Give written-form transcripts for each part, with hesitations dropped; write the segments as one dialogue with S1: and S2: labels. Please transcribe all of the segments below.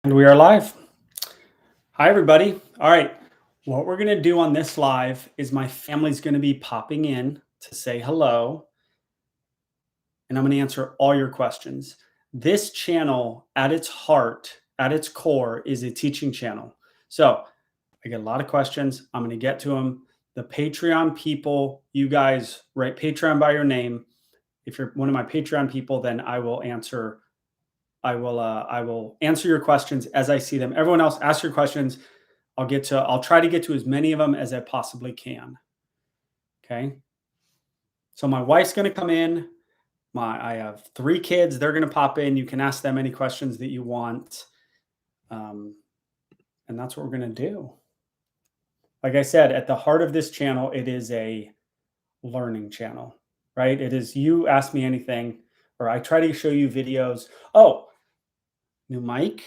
S1: And we are live. Hi, everybody. All right. What we're going to do on this live is my family's going to be popping in to say hello, and I'm going to answer all your questions. This channel, at its heart, at its core, is a teaching channel. So I get a lot of questions. I'm going to get to them. The Patreon people, you guys write Patreon by your name. If you're one of my Patreon people, then I will answer your questions as I see them. Everyone else, ask your questions. I'll try to get to as many of them as I possibly can. Okay. So my wife's going to come in. I have 3 kids. They're going to pop in. You can ask them any questions that you want. And that's what we're going to do. Like I said, at the heart of this channel, it is a learning channel, right? It is you ask me anything, or I try to show you videos. Oh, new mic.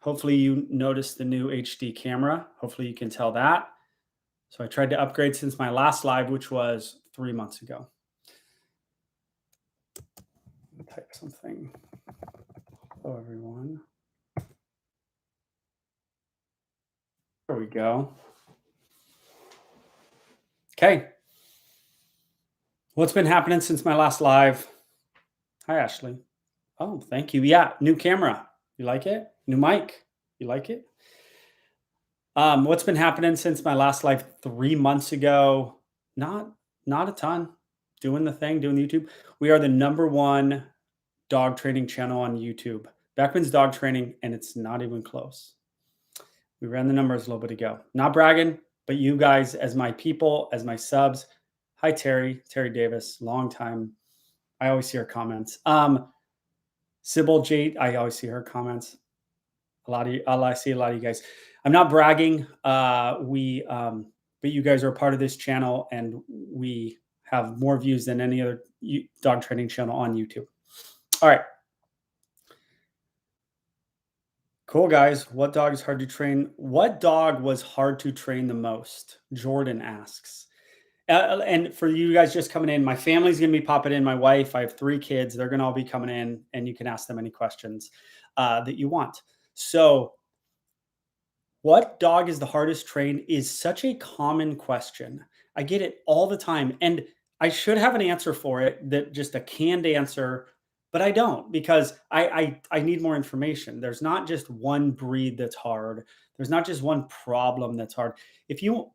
S1: Hopefully you noticed the new HD camera. Hopefully you can tell that. So I tried to upgrade since my last live, which was 3 months ago. Type something. Hello, everyone. There we go. Okay. What's been happening since my last live? Hi, Ashley. Oh, thank you. Yeah, new camera. You like it? New mic. You like it? What's been happening since my last live 3 months ago? Not a ton. Doing the thing, doing the YouTube. We are the #1 dog training channel on YouTube. Beckman's Dog Training, and it's not even close. We ran the numbers a little bit ago. Not bragging, but you guys, as my people, as my subs. Hi, Terry Davis, long time. I always see her comments. Sybil Jade, I always see her comments. I see a lot of you guys. I'm not bragging. But you guys are a part of this channel, and we have more views than any other dog training channel on YouTube. All right. Cool, guys. What dog is hard to train? What dog was hard to train the most? Jordan asks. And for you guys just coming in, my family's going to be popping in. My wife, I have 3 kids. They're going to all be coming in, and you can ask them any questions that you want. So, what dog is the hardest trained is such a common question. I get it all the time. And I should have an answer for it, that just a canned answer, but I don't, because I need more information. There's not just one breed that's hard. There's not just one problem that's hard. If you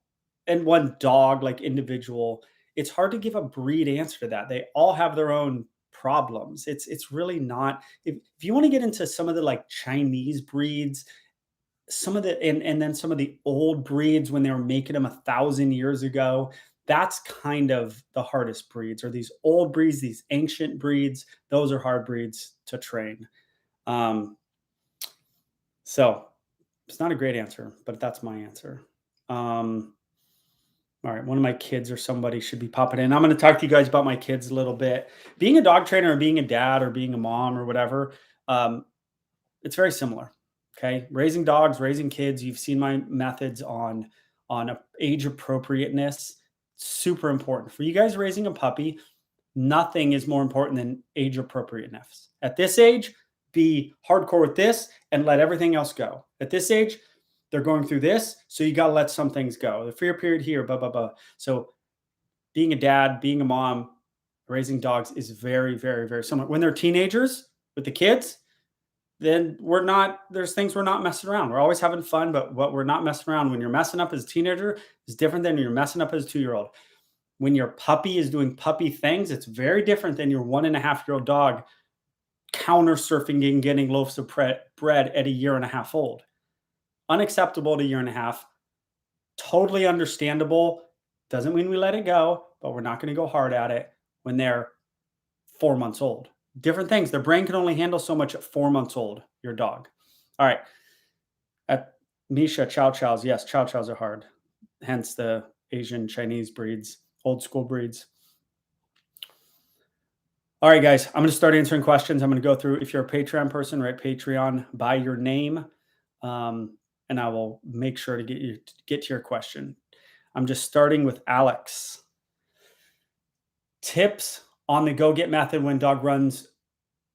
S1: and one dog, like individual, it's hard to give a breed answer to that. They all have their own problems. It's really not. If you want to get into some of the like Chinese breeds, some of the and then some of the old breeds when they were making them 1,000 years ago, that's kind of the hardest breeds, or these old breeds, these ancient breeds. Those are hard breeds to train. So it's not a great answer, but that's my answer. All right, one of my kids or somebody should be popping in. I'm going to talk to you guys about my kids a little bit. Being a dog trainer, or being a dad, or being a mom, or whatever, it's very similar. Okay, raising dogs, raising kids. You've seen my methods on age appropriateness. Super important for you guys raising a puppy. Nothing is more important than age appropriateness. At this age, be hardcore with this and let everything else go. At this age, they're going through this, so you got to let some things go. The fear period here, blah blah blah. So being a dad, being a mom, raising dogs is very, very, very similar. When they're teenagers with the kids, then there's things we're not messing around. We're always having fun, but what we're not messing around, when you're messing up as a teenager, is different than when you're messing up as a 2-year-old. When your puppy is doing puppy things, it's very different than your 1.5-year-old dog counter surfing and getting loaves of bread at a 1.5 years old. Unacceptable to 1.5 years. Totally understandable. Doesn't mean we let it go, but we're not going to go hard at it when they're 4 months old. Different things. Their brain can only handle so much at 4 months old, your dog. All right. At Misha, Chow Chows. Yes, Chow Chows are hard. Hence the Asian Chinese breeds, old school breeds. All right, guys, I'm going to start answering questions. I'm going to go through, if you're a Patreon person, write Patreon by your name, and I will make sure to get to your question. I'm just starting with Alex. Tips on the go get method when dog runs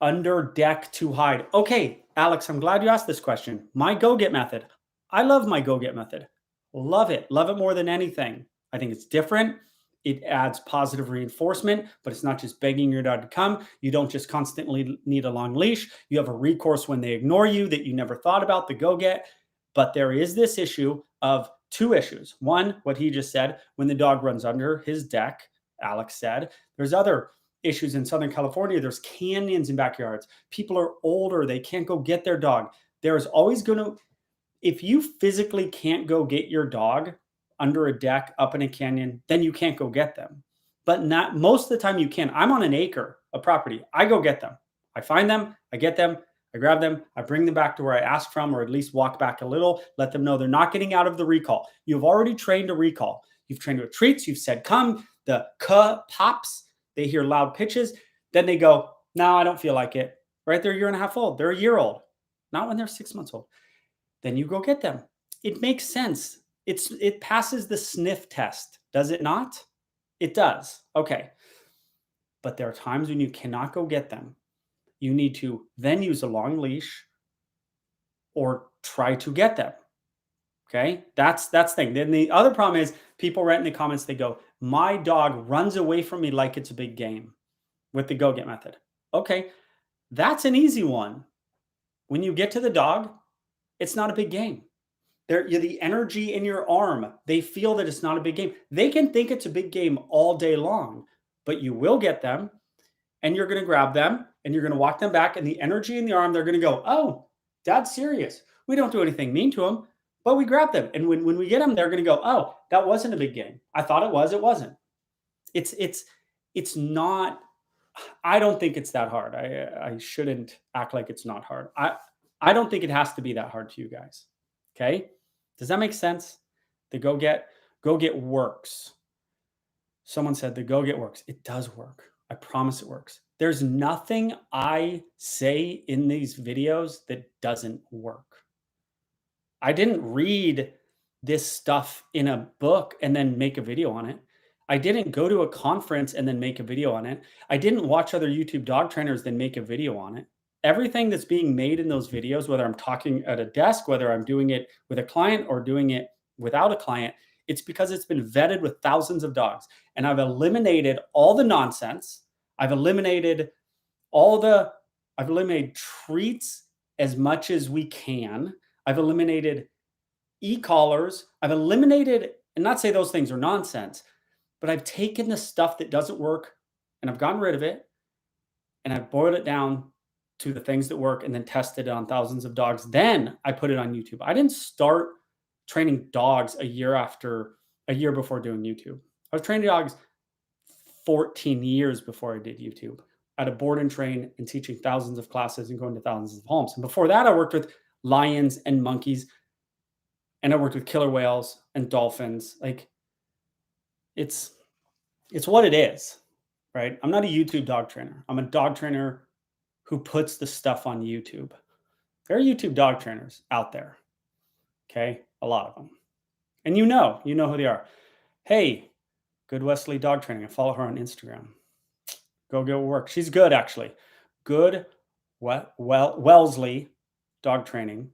S1: under deck to hide. Okay, Alex, I'm glad you asked this question. My go-get method. I love my go-get method. Love it. Love it more than anything. I think it's different. It adds positive reinforcement, but it's not just begging your dog to come. You don't just constantly need a long leash. You have a recourse when they ignore you that you never thought about, the go-get. But there is this issue of two issues. One, what he just said, when the dog runs under his deck, Alex said. There's other issues in Southern California. There's canyons in backyards. People are older. They can't go get their dog. There's always going to, if you physically can't go get your dog under a deck up in a canyon, then you can't go get them. But not most of the time you can. I'm on an acre of property. I go get them. I find them. I get them. I grab them. I bring them back to where I asked from, or at least walk back a little, let them know they're not getting out of the recall. You've already trained a recall. You've trained with treats. You've said, come. The pops. They hear loud pitches. Then they go, no, I don't feel like it. Right? They're a year and a half old. They're a year old. Not when they're 6 months old. Then you go get them. It makes sense. It passes the sniff test. Does it not? It does. Okay. But there are times when you cannot go get them. You need to then use a long leash or try to get them. Okay. That's the thing. Then the other problem is people write in the comments, they go, my dog runs away from me like it's a big game with the go get method. Okay. That's an easy one. When you get to the dog, it's not a big game. The energy in your arm, they feel that it's not a big game. They can think it's a big game all day long, but you will get them and you're going to grab them and you're going to walk them back, and the energy in the arm, they're going to go, oh, Dad's serious. We don't do anything mean to him, but we grab them. And when we get them, they're going to go, oh, that wasn't a big game. I thought it was. It wasn't. It's not. I don't think it's that hard. I shouldn't act like it's not hard. I don't think it has to be that hard to you guys. Okay. Does that make sense? The go get works. Someone said the go get works. It does work. I promise it works. There's nothing I say in these videos that doesn't work. I didn't read this stuff in a book and then make a video on it. I didn't go to a conference and then make a video on it. I didn't watch other YouTube dog trainers then make a video on it. Everything that's being made in those videos, whether I'm talking at a desk, whether I'm doing it with a client or doing it without a client, it's because it's been vetted with thousands of dogs. And I've eliminated all the nonsense. I've eliminated treats as much as we can. I've eliminated e-collars. I've eliminated, and not say those things are nonsense, but I've taken the stuff that doesn't work and I've gotten rid of it and I've boiled it down to the things that work and then tested it on thousands of dogs. Then I put it on YouTube. I didn't start training dogs a year before doing YouTube. I was training dogs 14 years before I did YouTube at a board and train and teaching thousands of classes and going to thousands of homes. And before that, I worked with lions and monkeys, and I worked with killer whales and dolphins. Like it's what it is, right? I'm not a YouTube dog trainer. I'm a dog trainer who puts the stuff on YouTube. There are YouTube dog trainers out there. Okay. A lot of them. And you know who they are. Hey, Good Wesley Dog Training. I follow her on Instagram. Go work. She's good, actually. Good Wellesley Dog Training.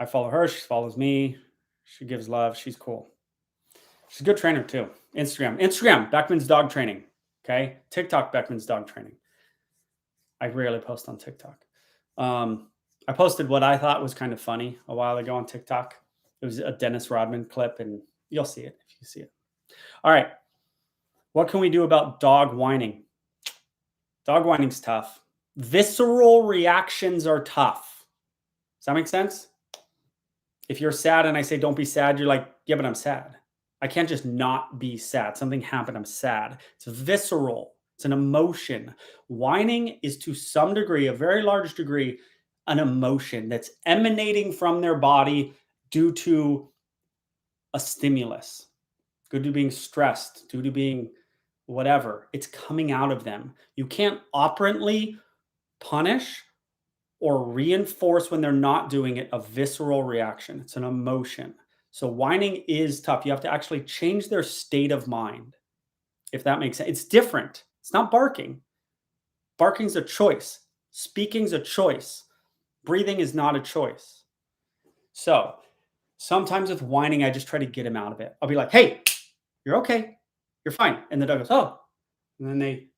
S1: I follow her. She follows me. She gives love. She's cool. She's a good trainer too. Instagram, Beckman's Dog Training. Okay. TikTok, Beckman's Dog Training. I rarely post on TikTok. I posted what I thought was kind of funny a while ago on TikTok. It was a Dennis Rodman clip, and you'll see it if you see it. All right. What can we do about dog whining? Dog whining's tough. Visceral reactions are tough. Does that make sense? If you're sad and I say, don't be sad, you're like, yeah, but I'm sad. I can't just not be sad. Something happened. I'm sad. It's visceral. It's an emotion. Whining is to some degree, a very large degree, an emotion that's emanating from their body due to a stimulus, due to being stressed, due to being whatever. It's coming out of them. You can't operantly punish or reinforce when they're not doing it a visceral reaction. It's an emotion. So whining is tough. You have to actually change their state of mind, if that makes sense. It's different. It's not barking. Barking's a choice. Speaking's a choice. Breathing is not a choice. So sometimes with whining, I just try to get him out of it. I'll be like, hey, you're okay. You're fine. And the dog goes, oh. And then they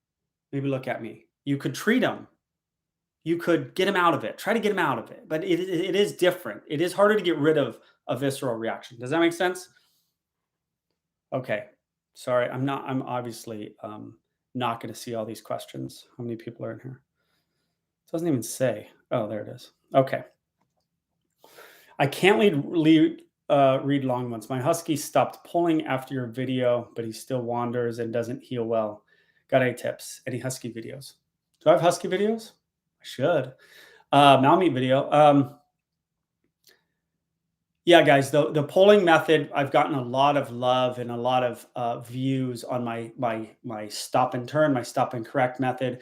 S1: maybe look at me. You could treat them. You could get him out of it. Try to get him out of it. But it is different. It is harder to get rid of a visceral reaction. Does that make sense? Okay. Sorry, I'm obviously not going to see all these questions. How many people are in here? It doesn't even say. Oh, there it is. Okay. I can't read long ones. My Husky stopped pulling after your video, but he still wanders and doesn't heal well. Got any tips? Any Husky videos? Do I have Husky videos? I should. Malamute video. Yeah, guys, the polling method, I've gotten a lot of love and a lot of views on my stop and turn, my stop and correct method.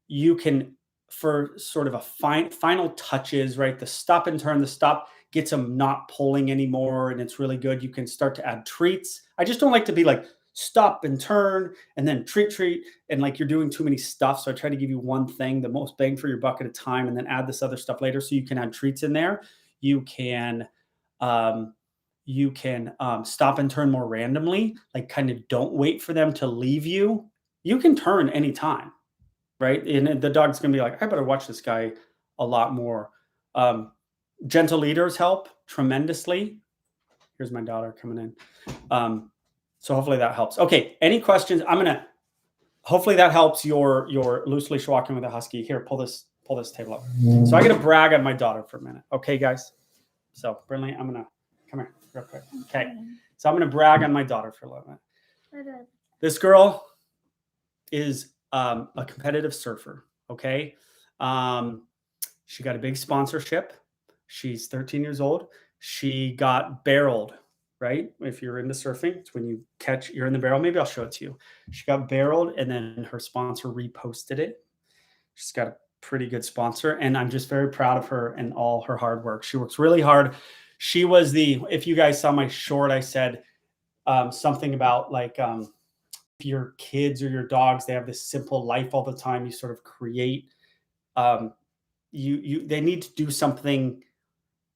S1: You can, for sort of a final touches, right? The stop and turn, the stop gets them not pulling anymore, and it's really good. You can start to add treats. I just don't like to be like stop and turn and then treat, and like you're doing too many stuff. So I try to give you one thing, the most bang for your buck at a time, and then add this other stuff later. So you can add treats in there. You can stop and turn more randomly, like kind of don't wait for them to leave you. You can turn anytime, right? And the dog's gonna be like, I better watch this guy a lot more. Gentle leaders help tremendously. Here's my daughter coming in. So hopefully that helps. Okay, any questions? Hopefully that helps your loose leash walking with a Husky. Here, pull this table up. So I gotta brag on my daughter for a minute. Okay, guys? So Brinley, I'm gonna come here real quick. Okay. So I'm gonna brag on my daughter for a little bit. This girl is a competitive surfer. Okay. She got a big sponsorship. She's 13 years old. She got barreled, right? If you're into surfing, it's when you're in the barrel. Maybe I'll show it to you. She got barreled and then her sponsor reposted it. She's got a pretty good sponsor, and I'm just very proud of her and all her hard work. She works really hard. She was if you guys saw my short, I said something about like your kids or your dogs, they have this simple life all the time. You sort of create, they need to do something.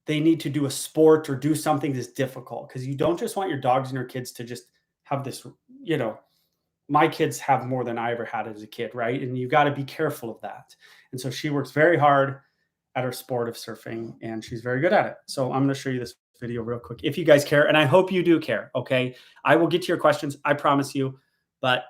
S1: They need to do a sport or do something that's difficult, because you don't just want your dogs and your kids to just have this, my kids have more than I ever had as a kid, right? And you got to be careful of that. And so she works very hard at her sport of surfing, and she's very good at it. So I'm going to show you this video real quick, if you guys care, and I hope you do care. Okay, I will get to your questions, I promise you. But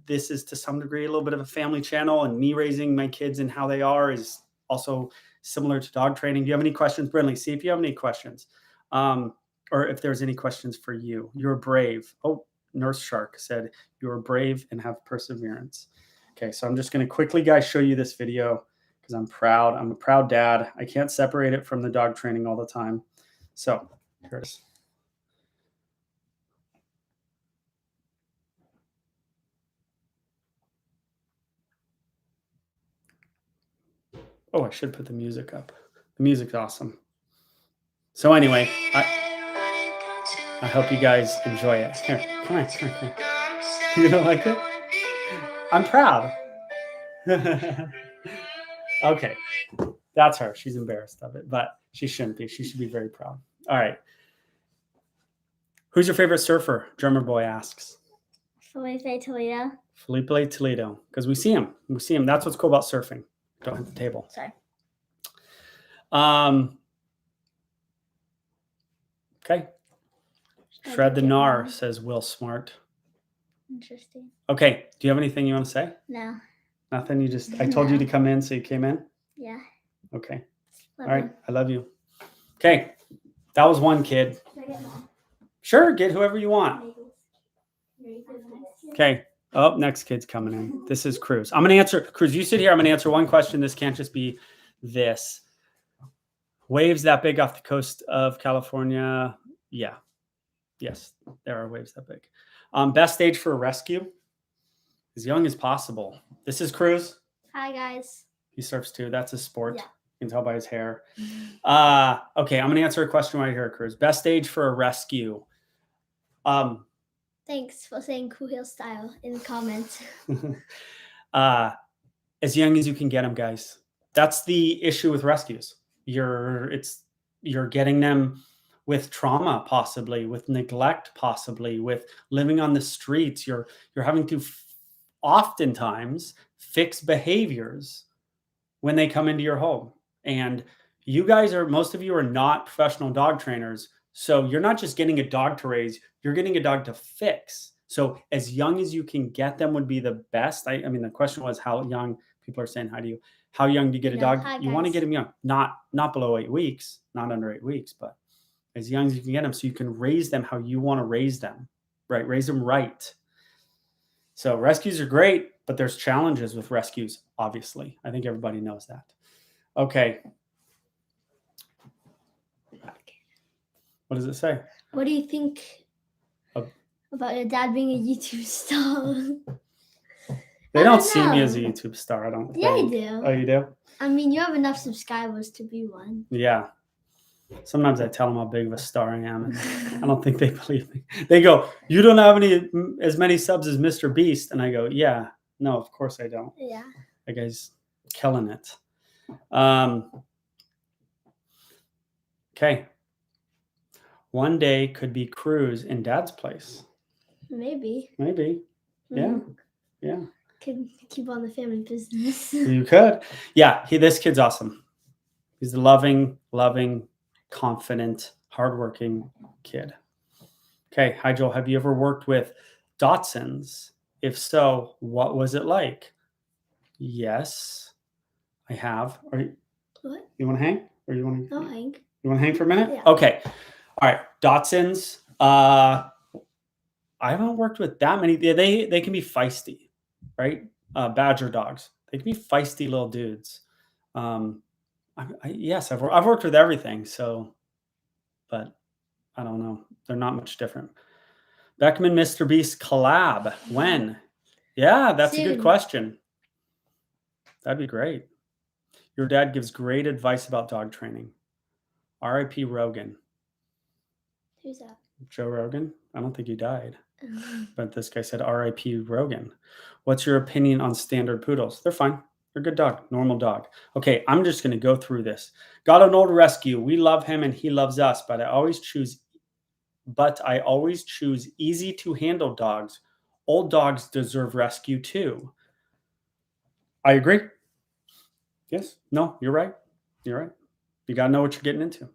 S1: this is to some degree a little bit of a family channel, and me raising my kids and how they are is also similar to dog training. Do you have any questions, Brinley? See if you have any questions, or if there's any questions for you. You're brave. Oh, Nurse Shark said you're brave and have perseverance. Okay, so I'm just going to quickly, guys, show you this video because I'm proud. I'm a proud dad. I can't separate it from the dog training all the time. So here it is. Oh, I should put the music up. The music's awesome. So anyway, I hope you guys enjoy it. Here, come on. You don't like it? I'm proud. Okay, that's her. She's embarrassed of it, but she shouldn't be. She should be very proud. All right. Who's your favorite surfer? Drummer Boy asks.
S2: Felipe Toledo.
S1: Felipe Toledo, because we see him. We see him. That's what's cool about surfing. Don't hit the table.
S2: Sorry.
S1: Okay. Shred the Gnar says Will Smart.
S2: Interesting.
S1: Okay. Do you have anything you want to say?
S2: No.
S1: Nothing? I told you to come in, so you came in?
S2: Yeah.
S1: Okay.
S2: Love
S1: All right.
S2: you.
S1: I love you. Okay. That was one kid.
S2: Can I get mom?
S1: Sure. Get whoever you want. Okay. Oh, next kid's coming in. This is Cruz. I'm going to answer. Cruz, you sit here. I'm going to answer one question. This can't just be this. Waves that big off the coast of California? Yeah. Yes, there are waves that big. Best age for a rescue? As young as possible. This is Cruz.
S2: Hi, guys.
S1: He surfs too. That's a sport.
S2: Yeah.
S1: You can tell by his hair. Okay, I'm going to answer a question right here, Cruz. Best age for a rescue?
S2: Thanks for saying Cool Hill Style in the comments.
S1: As young as you can get them, guys. That's the issue with rescues. You're getting them with trauma, possibly with neglect, possibly with living on the streets. You're having to oftentimes fix behaviors when they come into your home. And most of you are not professional dog trainers. So you're not just getting a dog to raise, you're getting a dog to fix. So as young as you can get them would be the best. I mean, the question was how young. People are saying, how young do you get a dog?
S2: Hi,
S1: You want to
S2: guys.
S1: get them young, not below 8 weeks, not under 8 weeks, but as young as you can get them so you can raise them how you want to raise them, right? Raise them right. So rescues are great, but there's challenges with rescues, obviously. I think everybody knows that. Okay. What does it say?
S2: What do you think about your dad being a YouTube star?
S1: They
S2: I
S1: don't
S2: don't
S1: see me as a
S2: know.
S1: YouTube star, I don't
S2: Yeah,
S1: think.
S2: I do.
S1: Oh, you do?
S2: I mean, you have enough subscribers to be one.
S1: Yeah. Sometimes I tell them how big of a star I am, and I don't think they believe me. They go, "You don't have as many subs as Mr. Beast," and I go, "Yeah, no, of course I don't."
S2: Yeah.
S1: That guy's killing it. Okay. One day could be cruise in Dad's place.
S2: Maybe.
S1: Maybe. Yeah. Yeah.
S2: Could keep on the family business.
S1: You could. Yeah. This kid's awesome. He's a loving, confident, hardworking kid. Okay. Hi, Joel. Have you ever worked with Dachshunds? If so, what was it like? Yes, I have.
S2: What?
S1: You want to hang? Or you want to?
S2: I'll hang.
S1: You want to hang for a minute?
S2: Yeah.
S1: Okay. All right. Dachshunds. I haven't worked with that many. They can be feisty, right? Badger dogs. They can be feisty little dudes. Yes, I've worked with everything. So, but I don't know. They're not much different. Beckman Mr. Beast collab. When? Yeah, that's a good
S2: Soon.
S1: question. That'd be great. Your dad gives great advice about dog training. R.I.P. Rogan.
S2: Who's that?
S1: Joe Rogan? I don't think he died. But this guy said R.I.P. Rogan. What's your opinion on standard poodles? They're fine. They're a good dog, normal dog. Okay, I'm just going to go through this. Got an old rescue. We love him and he loves us, but I always choose easy to handle dogs. Old dogs deserve rescue too. I agree. Yes. No, you're right. You're right. You got to know what you're getting into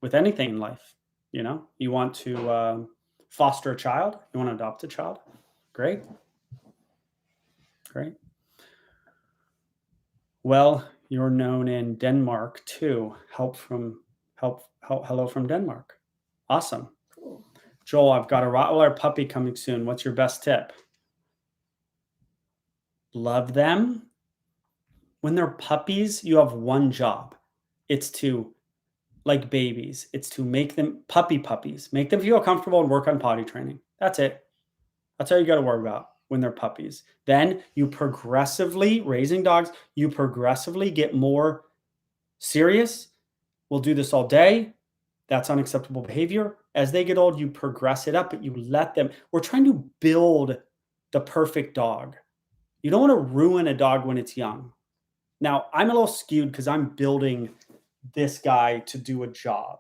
S1: with anything in life. You want to foster a child, you want to adopt a child. Great. Well, you're known in Denmark too. Hello from Denmark. Awesome.
S2: Cool.
S1: Joel, I've got a Rottweiler puppy coming soon. What's your best tip? Love them. When they're puppies, you have one job. It's to, like babies, it's to make them puppies, make them feel comfortable and work on potty training. That's it. That's all you got to worry about when they're puppies. Then you progressively, raising dogs, you progressively get more serious. We'll do this all day. That's unacceptable behavior. As they get old, you progress it up, but you let them. We're trying to build the perfect dog. You don't want to ruin a dog when it's young. Now, I'm a little skewed because I'm building this guy to do a job.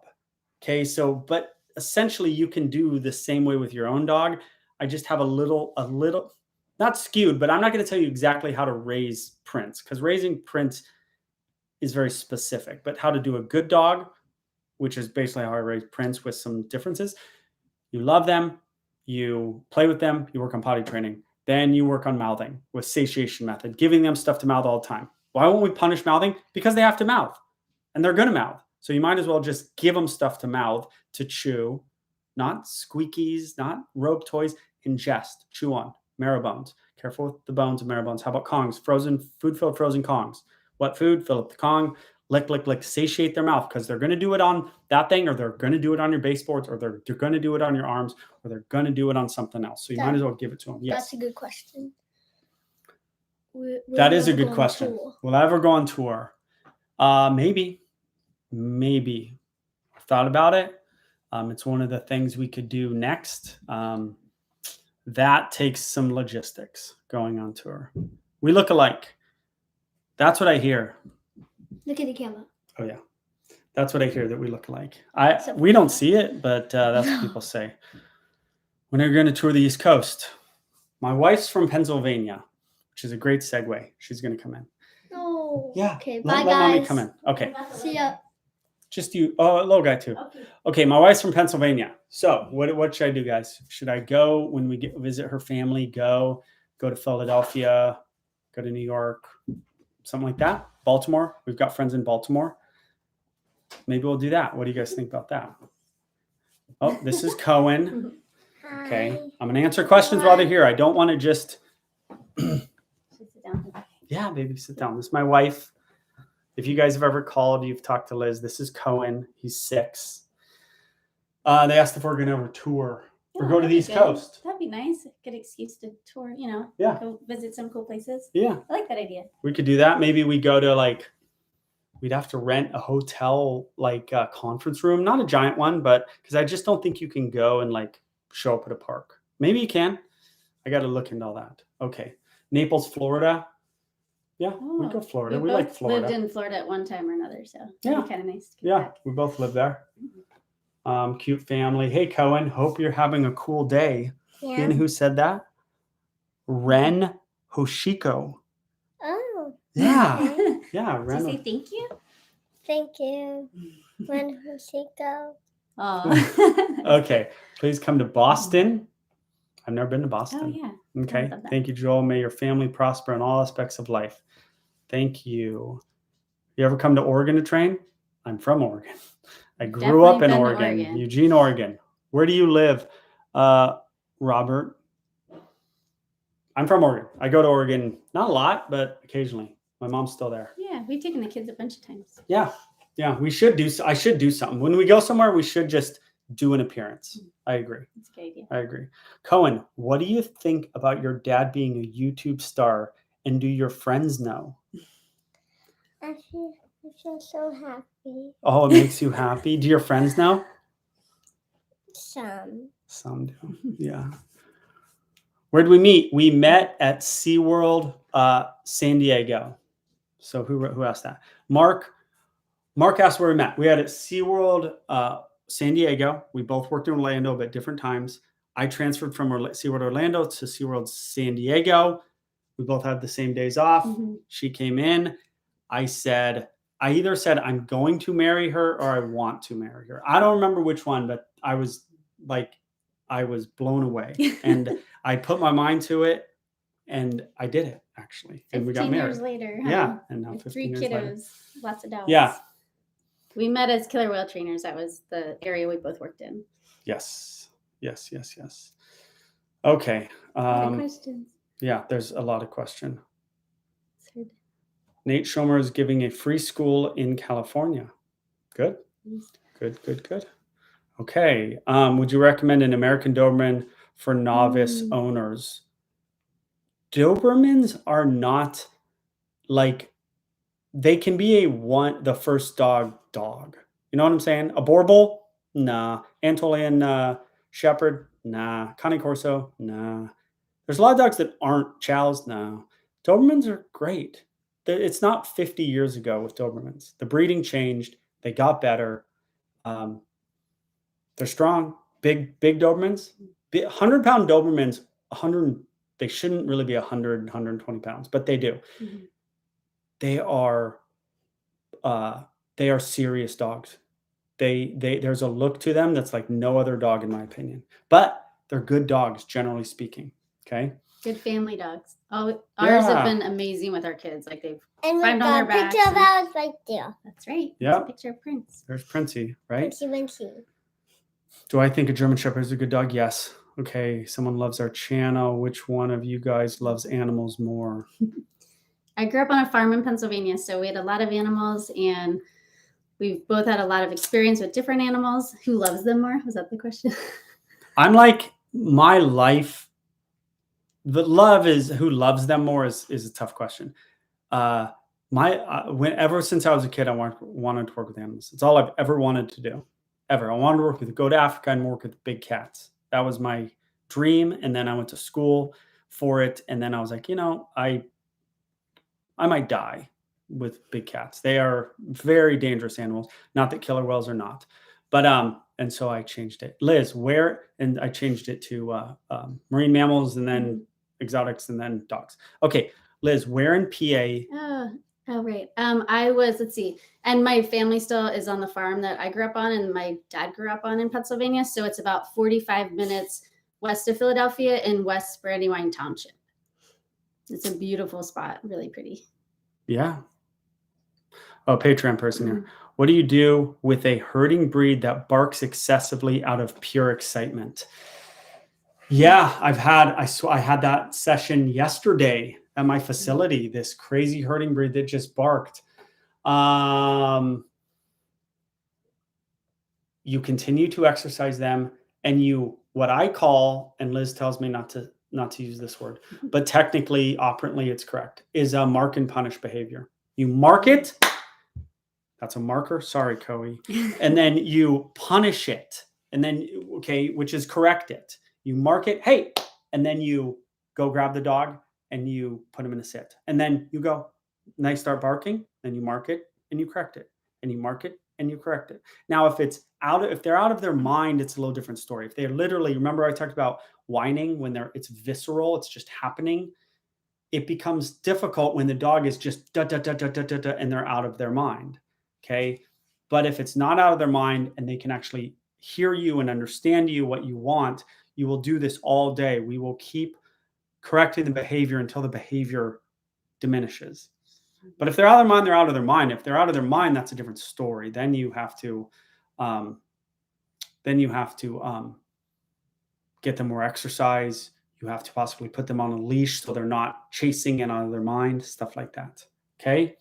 S1: Okay, so, but essentially you can do the same way with your own dog. I just have a little, not skewed, but I'm not going to tell you exactly how to raise Prince because raising Prince is very specific, but how to do a good dog, which is basically how I raise Prince with some differences. You love them, you play with them, you work on potty training. Then you work on mouthing with satiation method, giving them stuff to mouth all the time. Why won't we punish mouthing? Because they have to mouth and they're going to mouth. So you might as well just give them stuff to mouth, to chew, not squeakies, not rope toys, ingest, chew on, marrow bones. Careful with the bones of marrow bones. How about Kongs? Food-filled frozen Kongs. What food? Fill up the Kong, lick, satiate their mouth because they're going to do it on that thing or they're going to do it on your baseboards or they're going to do it on your arms or they're going to do it on something else. So you might as well give it to them. Yes.
S2: That's a good question.
S1: That is a good question. Will I ever go on tour? Maybe. I've thought about it. It's one of the things we could do next. That takes some logistics going on tour. We look alike. That's what I hear.
S2: Look at the camera.
S1: Oh yeah. That's what I hear that we look alike.
S2: So-
S1: We don't see it, but that's what people say. When are you going to tour the East Coast? My wife's from Pennsylvania, which is a great segue. She's going to come in.
S2: Oh.
S1: Yeah.
S2: Okay.
S1: Let
S2: Bye,
S1: mommy
S2: guys.
S1: come in. Okay.
S2: See ya.
S1: Just you. Oh, little guy too. Okay. My wife's from Pennsylvania. So what should I do, guys? Should I go when we visit her family? Go to Philadelphia, go to New York, something like that. Baltimore. We've got friends in Baltimore. Maybe we'll do that. What do you guys think about that? Oh, this is Cohen. Okay. I'm going to answer questions while they're here. I don't want to just. Yeah, baby, sit down. This is my wife. If you guys have ever called, you've talked to Liz. This is Cohen. He's 6. They asked if we're going to ever tour or go to the East Coast.
S3: That'd be nice. Good excuse to tour,
S1: Yeah.
S3: go visit some cool places.
S1: Yeah.
S3: I like that idea.
S1: We could do that. Maybe we go to we'd have to rent a hotel, conference room, not a giant one, but because I just don't think you can go and show up at a park. Maybe you can. I got to look into all that. Okay. Naples, Florida. Yeah, we go Florida. We like Florida.
S3: Lived in Florida at one time or another, so
S1: Yeah.
S3: kind of nice to get
S1: Yeah,
S3: back.
S1: we both live there. Cute family. Hey, Cohen, hope you're having a cool day.
S2: Yeah.
S1: You know who said that? Ren Hoshiko.
S2: Oh.
S1: Yeah.
S2: Okay.
S1: Yeah,
S3: Did you
S1: Ren.
S3: say thank you?
S2: Thank you. When she go?
S3: Oh.
S1: Okay, please come to Boston. I've never been to Boston.
S3: Oh yeah.
S1: Okay.
S3: love that.
S1: Thank you, Joel. May your family prosper in all aspects of life. Thank you. You ever come to Oregon to train? I'm from Oregon. I grew up in
S3: Definitely been to
S1: Oregon,
S3: Oregon.
S1: Eugene, Oregon. Where do you live, Robert? I'm from Oregon. I go to Oregon, not a lot, but occasionally. My mom's still there.
S3: Yeah, we've taken the kids a bunch of times.
S1: Yeah. We should do. I should do something. When we go somewhere, we should just do an appearance. I agree.
S3: That's a good idea.
S1: I agree. Cohen, what do you think about your dad being a YouTube star, and do your friends know?
S2: I feel so happy.
S1: Oh, it makes you happy. Do your friends know? Some do. Yeah. Where did we meet? We met at SeaWorld San Diego. So who asked that? Mark asked where we met. We had at SeaWorld San Diego. We both worked in Orlando, but different times. I transferred from SeaWorld Orlando to SeaWorld San Diego. We both had the same days off.
S3: Mhm.
S1: She came in. I either said I'm going to marry her or I want to marry her. I don't remember which one, but I was blown away. And I put my mind to it and I did it actually. And we got
S3: 15
S1: married.
S3: years later. Huh?
S1: Yeah. And now
S3: With
S1: 15
S3: 3
S1: years
S3: kiddos,
S1: later.
S3: lots of dogs.
S1: Yeah.
S3: We met as killer whale trainers. That was the area we both worked in.
S1: Yes. Okay.
S3: Good questions.
S1: Yeah, there's a lot of question.
S3: Third.
S1: Nate Schomer is giving a free school in California. Good. Good. Okay. Would you recommend an American Doberman for novice owners? Dobermans are not they can be the first dog. You know what I'm saying? A Borbal? Nah. Anatolian Shepherd? Nah. Cane Corso? Nah. There's a lot of dogs that aren't chows. No. Dobermans are great. It's not 50 years ago with Dobermans. The breeding changed. They got better. They're strong. Big Dobermans. 100-pound Dobermans, they shouldn't really be 100, 120 pounds, but they do.
S3: Mhm.
S1: They are serious dogs. There's a look to them that's like no other dog in my opinion, but they're good dogs generally speaking. Okay.
S3: Good family dogs. Ours
S1: Yeah.
S3: have been amazing with our kids. Like they've
S2: And we
S3: climbed on their
S2: got a
S3: backs.
S2: picture of
S3: and-
S2: ours right there.
S3: That's right.
S1: Yeah.
S3: That's a picture of Prince.
S1: There's Princey, right?
S2: Wincy.
S1: Do I think a German Shepherd is a good dog? Yes. Okay. Someone loves our channel. Which one of you guys loves animals more?
S3: I grew up on a farm in Pennsylvania, so we had a lot of animals, and we've both had a lot of experience with different animals. Who loves them more? Was that the question?
S1: I'm like, my life, the love is who loves them more is a tough question. Ever since I was a kid, I wanted to work with animals. It's all I've ever wanted to do. Ever. I wanted to go to Africa and work with big cats. That was my dream. And then I went to school for it. And then I was like, I might die. with big cats. They are very dangerous animals. Not that killer whales are not, but and so I changed it. Liz, where? And I changed it to marine mammals, and then exotics, and then dogs. Okay, Liz, where in PA?
S3: Oh, right. I was, let's see, and my family still is on the farm that I grew up on, and my dad grew up on in Pennsylvania. So it's about 45 minutes west of Philadelphia in West Brandywine Township. It's a beautiful spot, really pretty.
S1: Yeah. Oh, Patreon person here. What do you do with a herding breed that barks excessively out of pure excitement? Yeah, I had that session yesterday at my facility, this crazy herding breed that just barked. You continue to exercise them, and you, what I call, and Liz tells me not to use this word, but technically, operantly, it's correct, is a mark and punish behavior. You mark it. That's a marker. Sorry, Coey. And then you punish it. And then, okay, which is correct it. You mark it, hey, and then you go grab the dog and you put him in a sit. And then you go, and they start barking, then you mark it and you correct it. And you mark it and you correct it. Now, if they're out of their mind, it's a little different story. If they're literally, remember I talked about whining when it's visceral, it's just happening. It becomes difficult when the dog is just da da da da da da da and they're out of their mind. Okay. But if it's not out of their mind and they can actually hear you and understand you, what you want, you will do this all day. We will keep correcting the behavior until the behavior diminishes. But if they're out of their mind, they're out of their mind. If they're out of their mind, that's a different story. Then you have to get them more exercise. You have to possibly put them on a leash so they're not chasing and out of their mind, stuff like that. Okay.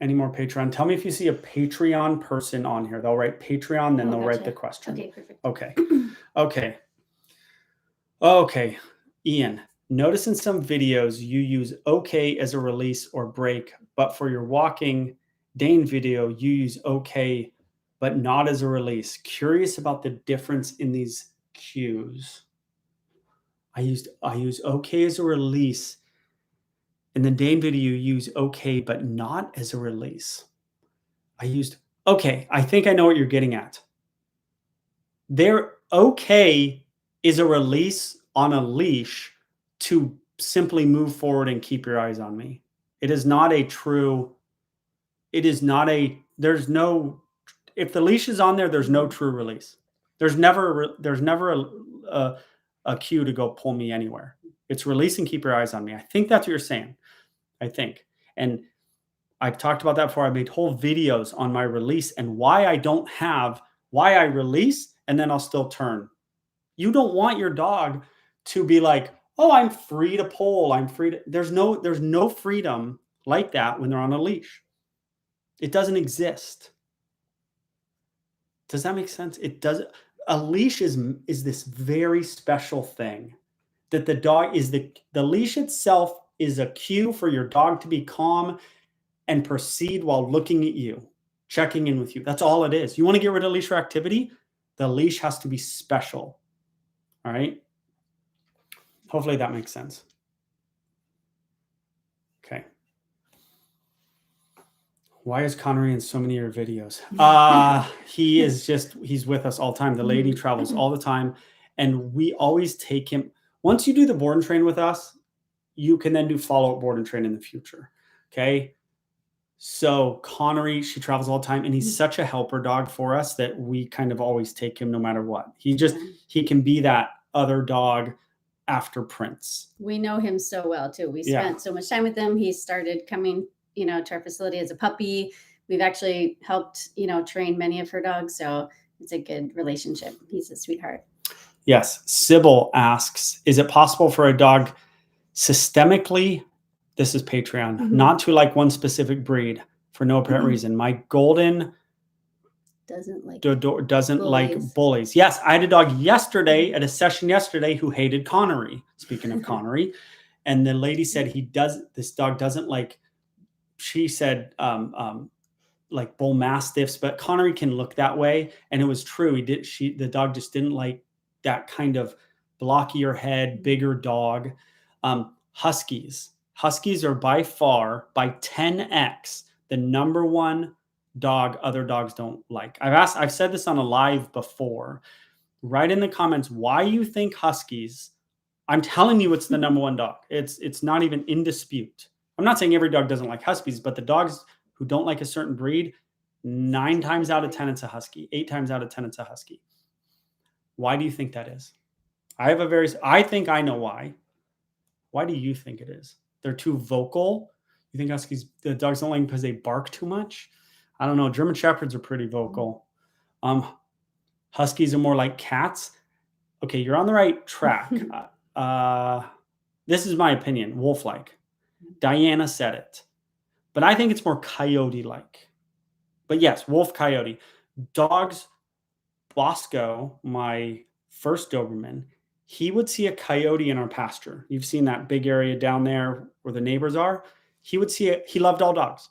S1: Any more Patreon? Tell me if you see a Patreon person on here. They'll write Patreon, then they'll write the question.
S3: Okay, perfect.
S1: Okay. Ian, notice in some videos you use okay as a release or break, but for your walking Dane video, you use okay, but not as a release. Curious about the difference in these cues. I use okay as a release. In the Dane video, you use okay, but not as a release. I used okay. I think I know what you're getting at. Their okay is a release on a leash to simply move forward and keep your eyes on me. There's no, if the leash is on there, there's no true release. There's never a cue to go pull me anywhere. It's release and keep your eyes on me. I think that's what you're saying. I think. And I've talked about that before. I made whole videos on my release and why I release and then I'll still turn. You don't want your dog to be like, oh, I'm free to pull. There's no freedom like that when they're on a leash. It doesn't exist. Does that make sense? It doesn't. A leash is this very special thing that the dog is the leash itself is a cue for your dog to be calm and proceed while looking at you, checking in with you. That's all it is. You want to get rid of leash reactivity? The leash has to be special. All right. Hopefully that makes sense. Okay. Why is Connery in so many of your videos? He's with us all the time. The lady travels all the time. And we always take him. Once you do the board and train with us, you can then do follow-up board and train in the future. Okay. So Connery, she travels all the time, and he's such a helper dog for us that we kind of always take him no matter what. He can be that other dog after Prince.
S3: We know him so well too. We spent so much time with him. He started coming, to our facility as a puppy. We've actually helped, train many of her dogs. So it's a good relationship. He's a sweetheart.
S1: Yes. Sybil asks, is it possible for a dog systemically, this is Patreon, not to like one specific breed for no apparent reason? My golden doesn't like bullies. Yes, I had a dog yesterday at a session yesterday who hated Connery. Speaking of Connery, and the lady said this dog doesn't like. She said like bull mastiffs, but Connery can look that way, and it was true. The dog just didn't like that kind of blockier head, bigger dog. Huskies Huskies are by far, by 10x, the number one dog other dogs don't like. I've said this on a live before. Write in the comments why you think Huskies. I'm telling you, it's the number one dog. It's not even in dispute. I'm not saying every dog doesn't like Huskies, but the dogs who don't like a certain breed, 9 times out of 10, it's a Husky. 8 times out of 10, it's a Husky. Why do you think that is? I think I know why. Why do you think it is? They're too vocal. You think Huskies, the dogs don't like them because they bark too much? I don't know. German Shepherds are pretty vocal. Huskies are more like cats. Okay, you're on the right track. This is my opinion, wolf-like. Diana said it. But I think it's more coyote-like. But yes, wolf, coyote. Dogs, Bosco, my first Doberman, he would see a coyote in our pasture. You've seen that big area down there where the neighbors are. He would see it. He loved all dogs.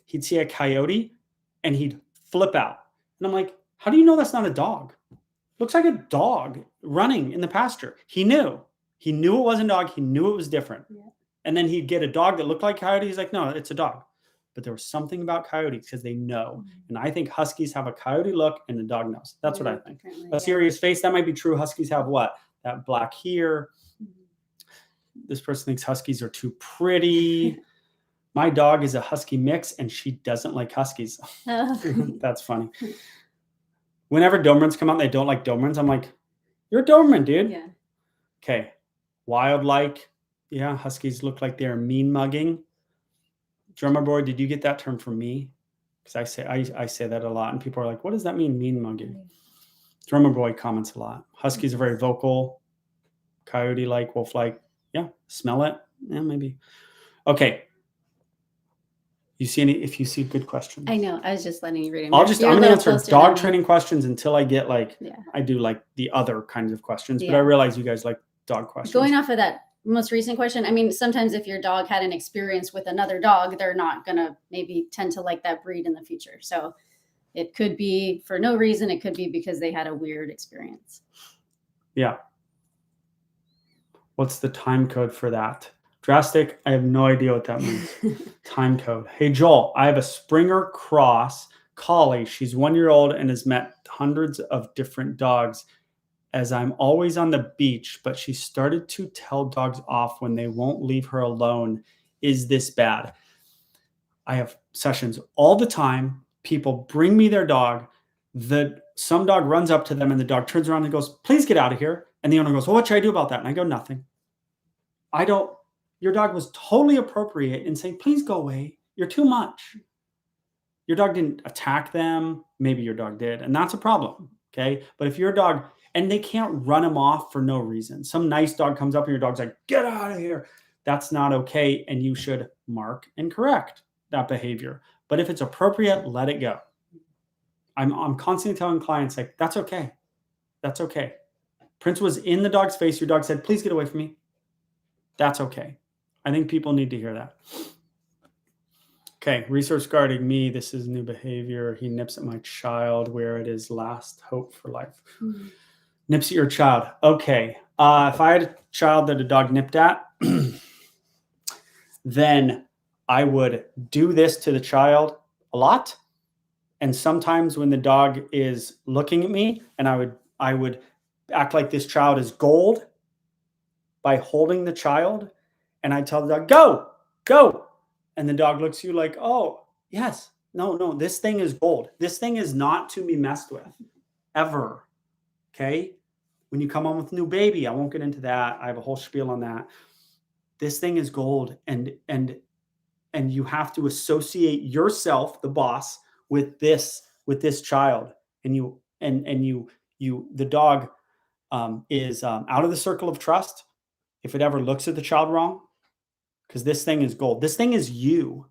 S1: He'd see a coyote and he'd flip out. And I'm like, how do you know that's not a dog? Looks like a dog running in the pasture. He knew. He knew it wasn't a dog. He knew it was different. Yeah. And then he'd get a dog that looked like coyote. He's like, no, it's a dog. But there was something about coyotes because they know. And I think Huskies have a coyote look and the dog knows. That's what I think. A serious face, that might be true. Huskies have what? That black here. This person thinks Huskies are too pretty. My dog is a Husky mix and she doesn't like Huskies. That's funny. Whenever Dobermans come out and they don't like Dobermans, I'm like, you're a Doberman, dude. Yeah. Okay. Wild-like. Yeah, Huskies look like they're mean mugging. Drummer boy, did you get that term from me? Because I say that a lot, and people are like, what does that mean, mean mugging? Drummer boy comments a lot. Huskies are very vocal, coyote-like, wolf-like. Yeah, smell it. Yeah, maybe. Okay. You see if you see good questions?
S3: I know. I was just letting you read them.
S1: I'm going to answer dog training questions until I get I do like the other kinds of questions, but I realize you guys like dog questions.
S3: Going off of that most recent question, I mean, sometimes if your dog had an experience with another dog, they're not going to maybe tend to like that breed in the future. So it could be for no reason. It could be because they had a weird experience.
S1: Yeah. What's the time code for that? Drastic, I have no idea what that means. Time code. Hey, Joel, I have a Springer Cross collie. She's 1 year old and has met hundreds of different dogs as I'm always on the beach, but she started to tell dogs off when they won't leave her alone. Is this bad? I have sessions all the time. People bring me their dog. Some dog runs up to them and the dog turns around and goes, please get out of here. And the owner goes, well, what should I do about that? And I go, nothing. Your dog was totally appropriate in saying, please go away. You're too much. Your dog didn't attack them. Maybe your dog did. And that's a problem. Okay. But if your dog, and they can't run them off for no reason. Some nice dog comes up and your dog's like, get out of here. That's not okay. And you should mark and correct that behavior. But if it's appropriate, let it go. I'm constantly telling clients, like, that's okay. That's okay. Prince was in the dog's face. Your dog said, please get away from me. That's okay. I think people need to hear that. Okay, research guarding me. This is new behavior. He nips at my child where it is last hope for life. Mm-hmm. Nips at your child. Okay. If I had a child that a dog nipped at, then I would do this to the child a lot. And sometimes when the dog is looking at me, and I would act like this child is gold by holding the child. And I tell the dog, go, go. And the dog looks at you like, oh, yes. No, this thing is gold. This thing is not to be messed with, ever. Okay? When you come home with a new baby, I won't get into that. I have a whole spiel on that. This thing is gold. And you have to associate yourself, the boss, with this child. And the dog is out of the circle of trust if it ever looks at the child wrong. Because this thing is gold. This thing is you.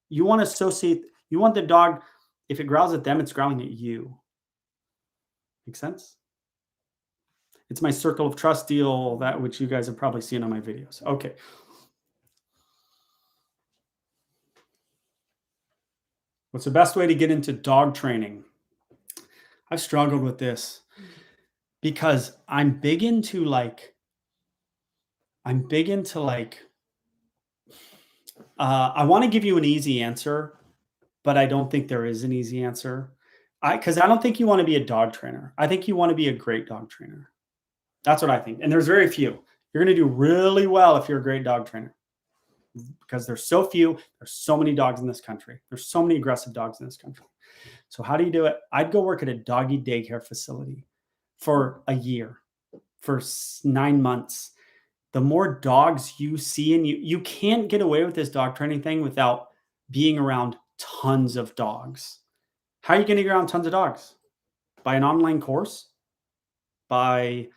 S1: You want to associate, you want the dog, if it growls at them, it's growling at you. Make sense? It's my circle of trust deal, that which you guys have probably seen on my videos. Okay. What's the best way to get into dog training? I've struggled with this because I'm big into I want to give you an easy answer, but I don't think there is an easy answer. Because I don't think you want to be a dog trainer. I think you want to be a great dog trainer. That's what I think. And there's very few. You're going to do really well if you're a great dog trainer, because there's so few. There's so many dogs in this country. There's so many aggressive dogs in this country. So how do you do it? I'd go work at a doggy daycare facility for a year, for 9 months. The more dogs you see, and you can't get away with this dog training thing without being around tons of dogs. How are you going to get around tons of dogs? By an online course? By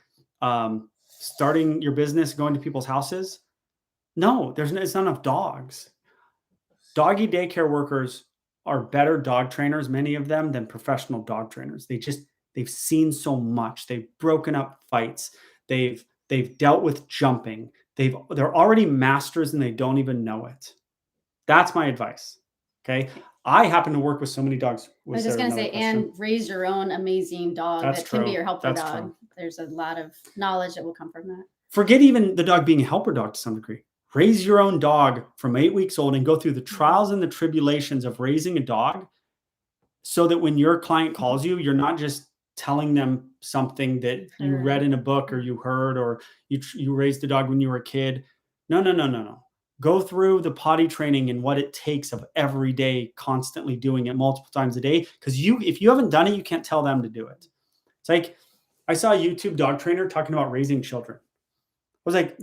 S1: starting your business, going to people's houses? No, it's not enough dogs. Doggy daycare workers are better dog trainers, many of them, than professional dog trainers. They've seen so much. They've broken up fights. They've dealt with jumping. They're already masters and they don't even know it. That's my advice. Okay. I happen to work with so many dogs.
S3: I was just going to say, and raise your own amazing dog that can be your helper dog. True. There's a lot of knowledge that will come from that.
S1: Forget even the dog being a helper dog to some degree. Raise your own dog from 8 weeks old and go through the trials and the tribulations of raising a dog, so that when your client calls you, you're not just telling them something that you read in a book or you heard, or you raised a dog when you were a kid. No. Go through the potty training and what it takes of every day, constantly doing it multiple times a day. Because if you haven't done it, you can't tell them to do it. It's like, I saw a YouTube dog trainer talking about raising children. I was like,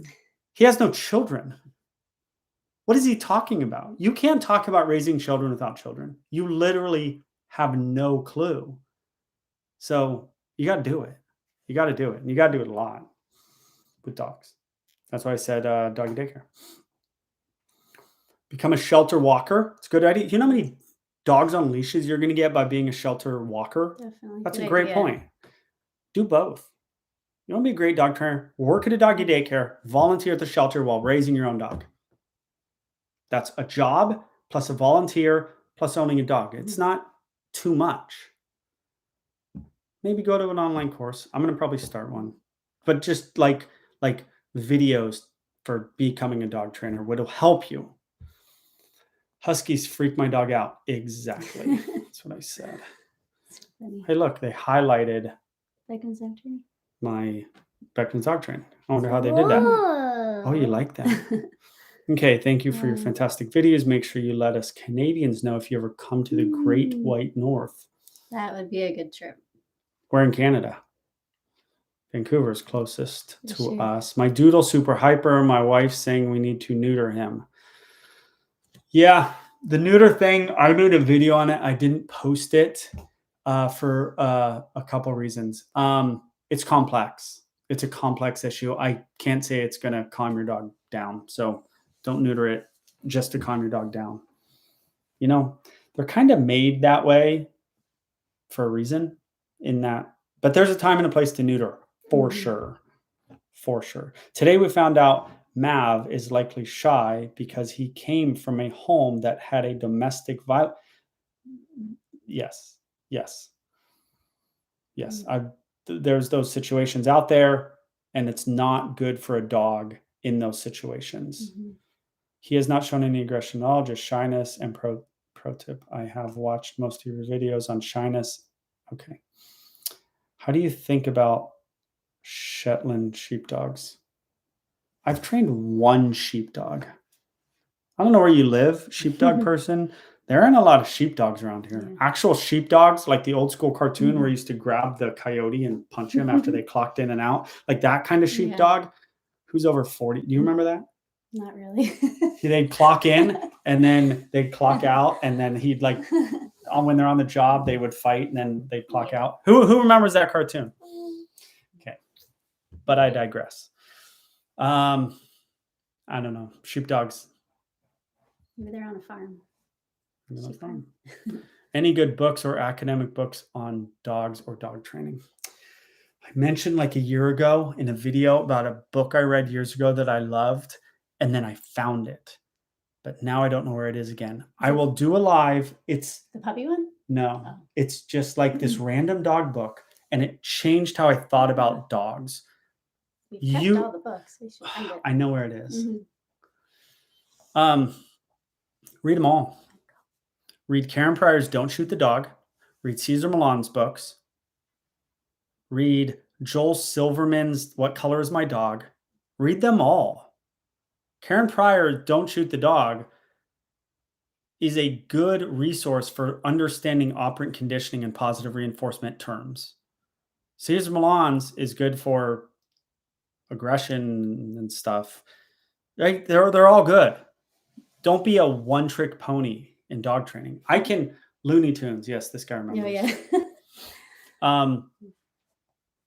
S1: he has no children. What is he talking about? You can't talk about raising children without children. You literally have no clue. So you got to do it. You got to do it. And you got to do it a lot with dogs. That's why I said doggy daycare. Become a shelter walker. It's a good idea. You know how many dogs on leashes you're going to get by being a shelter walker?
S3: Definitely.
S1: That's a great point. Do both. You want to be a great dog trainer? Work at a doggy daycare. Volunteer at the shelter while raising your own dog. That's a job plus a volunteer plus owning a dog. It's not too much. Maybe go to an online course. I'm going to probably start one. But just like videos for becoming a dog trainer would help you. Huskies freak my dog out. Exactly. That's what I said. Hey, look, they highlighted my Beckman's dog training. I wonder how they did that. Oh, you like that? Okay, thank you for your fantastic videos. Make sure you let us Canadians know if you ever come to the Great White North.
S3: That would be a good trip.
S1: We're in Canada. Vancouver's closest to us. My doodle super hyper. My wife's saying we need to neuter him. Yeah, the neuter thing, I made a video on it. I didn't post it for a couple reasons. It's complex. It's a complex issue. I can't say it's going to calm your dog down. So don't neuter it just to calm your dog down. You know, they're kind of made that way for a reason in that. But there's a time and a place to neuter, for sure. For sure. Today we found out Mav is likely shy because he came from a home that had a domestic violence. Yes. There's those situations out there, and it's not good for a dog in those situations. He has not shown any aggression at all, just shyness. And pro tip, I have watched most of your videos on shyness. Okay. How do you think about Shetland sheepdogs? I've trained one sheepdog. I don't know where you live, sheepdog person. There aren't a lot of sheepdogs around here. Actual sheepdogs, like the old school cartoon where you used to grab the coyote and punch him after they clocked in and out. Like that kind of sheepdog. Who's over 40? Do you remember that?
S3: Not really.
S1: They'd clock in and then they'd clock out, and then he'd like, when they're on the job, they would fight and then they'd clock out. Who remembers that cartoon? Okay. But I digress. I don't know. Sheepdogs.
S3: Maybe they're on a farm.
S1: Any good books or academic books on dogs or dog training? I mentioned like a year ago in a video about a book I read years ago that I loved, and then I found it. But now I don't know where it is again. I will do a live. It's
S3: the puppy one?
S1: No. Oh. It's just like this random dog book, and it changed how I thought about dogs.
S3: We kept all the books. We should find it.
S1: I know where it is. Read them all. Read Karen Pryor's Don't Shoot the Dog. Read Cesar Millan's books. Read Joel Silverman's What Color is My Dog? Read them all. Karen Pryor's Don't Shoot the Dog is a good resource for understanding operant conditioning and positive reinforcement terms. Cesar Millan's is good for aggression and stuff. Right? They're all good. Don't be a one-trick pony in dog training. I can Looney Tunes. Yes, this guy remembers.
S3: Oh, yeah.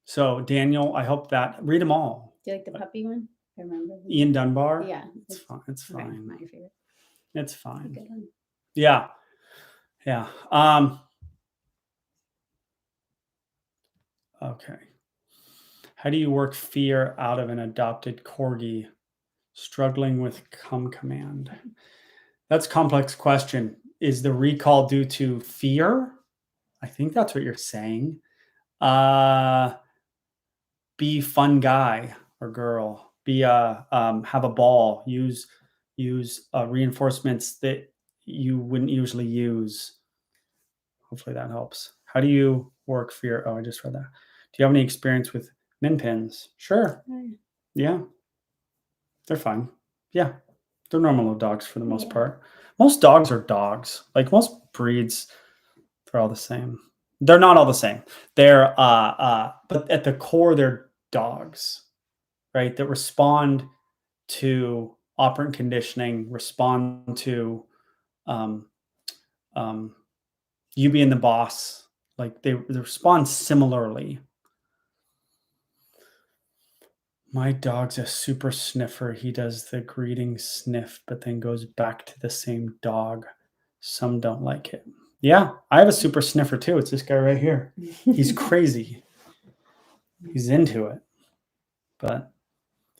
S1: So Daniel, I hope that read them all.
S3: Do you like the puppy one? I remember.
S1: Ian Dunbar.
S3: Yeah.
S1: It's fine. It's
S3: Okay,
S1: fine.
S3: not your favorite.
S1: It's fine.
S3: Good one.
S1: Yeah. Yeah. Okay. How do you work fear out of an adopted corgi struggling with come command? That's a complex question. Is the recall due to fear? I think that's what you're saying. Be fun guy or girl. Be have a ball. Use reinforcements that you wouldn't usually use. Hopefully that helps. How do you work fear? Oh, I just read that. Do you have any experience with min pins? Sure. Yeah. They're fine. Yeah. They're normal little dogs for the most part. Most dogs are dogs. Like most breeds, they're all the same. They're not all the same. They're but at the core, they're dogs, right? That respond to operant conditioning, respond to you being the boss. Like they respond similarly. My dog's a super sniffer. He does the greeting sniff, but then goes back to the same dog. Some don't like it. Yeah, I have a super sniffer too. It's this guy right here. He's crazy. He's into it. But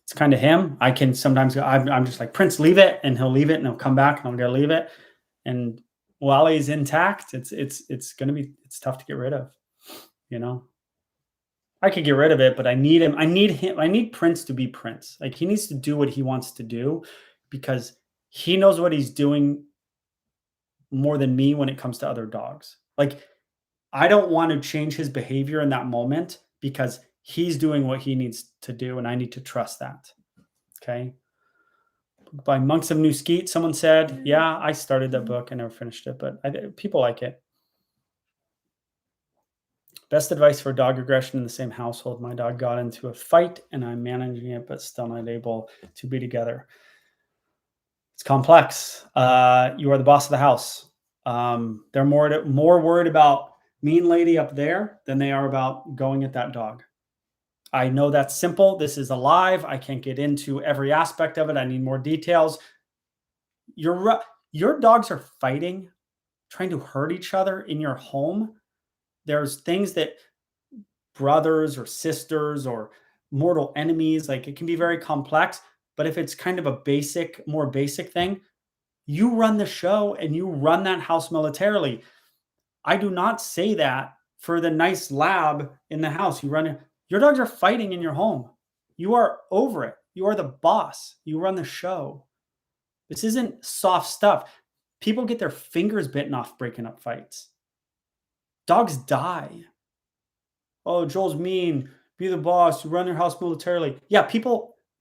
S1: it's kind of him. I can sometimes go, I'm just like, Prince, leave it. And he'll leave it and he'll come back and I'm going to leave it. And while he's intact, it's tough to get rid of, you know? I could get rid of it, but I need him. I need Prince to be Prince. Like he needs to do what he wants to do because he knows what he's doing more than me when it comes to other dogs. Like I don't want to change his behavior in that moment because he's doing what he needs to do and I need to trust that. Okay. By Monks of New Skeet, someone said, yeah, I started that book. I never finished it, but people like it. Best advice for dog aggression in the same household. My dog got into a fight and I'm managing it, but still not able to be together. It's complex. You are the boss of the house. They're more worried about mean lady up there than they are about going at that dog. I know that's simple. This is alive. I can't get into every aspect of it. I need more details. Your dogs are fighting, trying to hurt each other in your home. There's things that brothers or sisters or mortal enemies, like it can be very complex, but if it's kind of a more basic thing, you run the show and you run that house militarily. I do not say that for the nice lab in the house. Your dogs are fighting in your home. You are over it. You are the boss. You run the show. This isn't soft stuff. People get their fingers bitten off breaking up fights. Dogs die. Oh, Joel's mean. Be the boss. You run your house militarily. Yeah,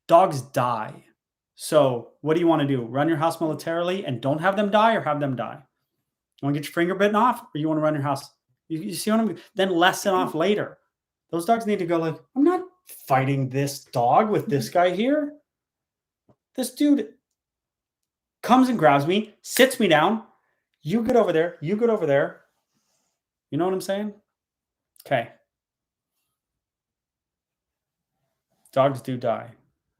S1: dogs die. So what do you want to do? Run your house militarily and don't have them die or have them die? You want to get your finger bitten off or you want to run your house? You see what I mean? Then lessen off later. Those dogs need to go like, I'm not fighting this dog with this guy here. This dude comes and grabs me, sits me down. You get over there. You get over there. You know what I'm saying? Okay. Dogs do die.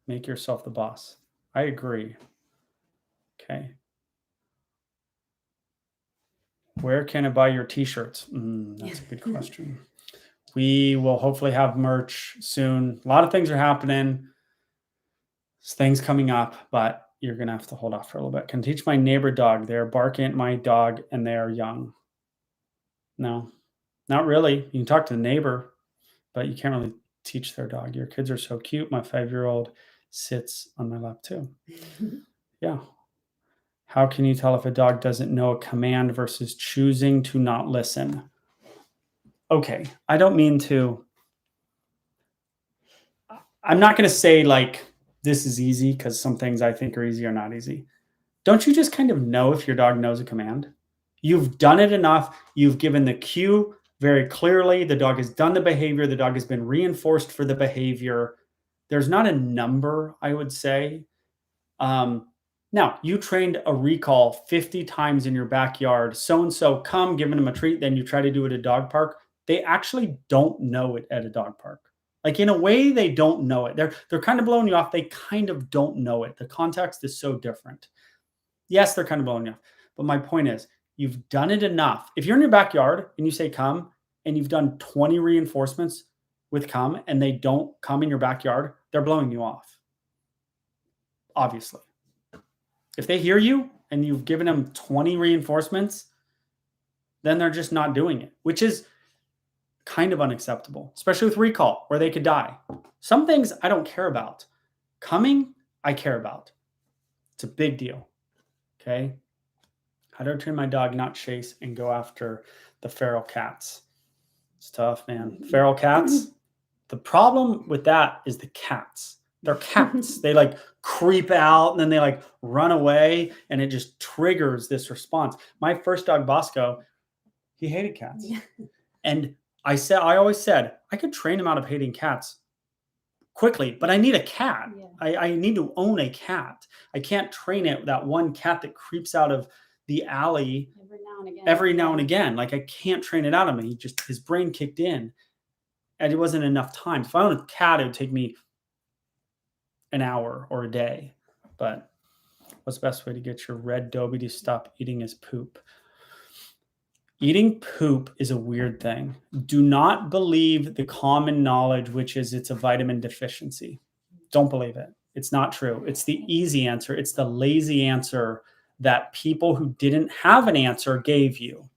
S1: Make yourself the boss. I agree. Okay. Where can I buy your t-shirts? That's a good question. We will hopefully have merch soon. A lot of things are happening. There's things coming up, but you're going to have to hold off for a little bit. Can teach my neighbor dog. They're barking at my dog and they are young. No, not really. You can talk to the neighbor, but you can't really teach their dog. Your kids are so cute. My 5-year-old sits on my lap too. Yeah. How can you tell if a dog doesn't know a command versus choosing to not listen? Okay, I don't mean to. I'm not going to say like this is easy because some things I think are easy or not easy. Don't you just kind of know if your dog knows a command? You've done it enough. You've given the cue very clearly. The dog has done the behavior. The dog has been reinforced for the behavior. There's not a number, I would say. Now, you trained a recall 50 times in your backyard. So-and-so come, giving them a treat. Then you try to do it at a dog park. They actually don't know it at a dog park. Like in a way, they don't know it. They're kind of blowing you off. They kind of don't know it. The context is so different. Yes, they're kind of blowing you off. But my point is, you've done it enough. If you're in your backyard and you say come, and you've done 20 reinforcements with come, and they don't come in your backyard, they're blowing you off. Obviously. If they hear you and you've given them 20 reinforcements, then they're just not doing it, which is kind of unacceptable, especially with recall where they could die. Some things I don't care about. Coming, I care about. It's a big deal. Okay. How do I train my dog not chase and go after the feral cats? It's tough, man. Feral cats. The problem with that is the cats. They're cats. They like creep out and then they like run away and it just triggers this response. My first dog, Bosco, he hated cats. Yeah. And I always said, I could train him out of hating cats quickly, but I need a cat. Yeah. I need to own a cat. I can't train it, that one cat that creeps out of the alley every now and again. Like I can't train it out of me. His brain kicked in and it wasn't enough time. If I owned a cat, it would take me an hour or a day. But what's the best way to get your red Dobie to stop eating his poop? Eating poop is a weird thing. Do not believe the common knowledge, which is it's a vitamin deficiency. Don't believe it. It's not true. It's the easy answer. It's the lazy answer that people who didn't have an answer gave you.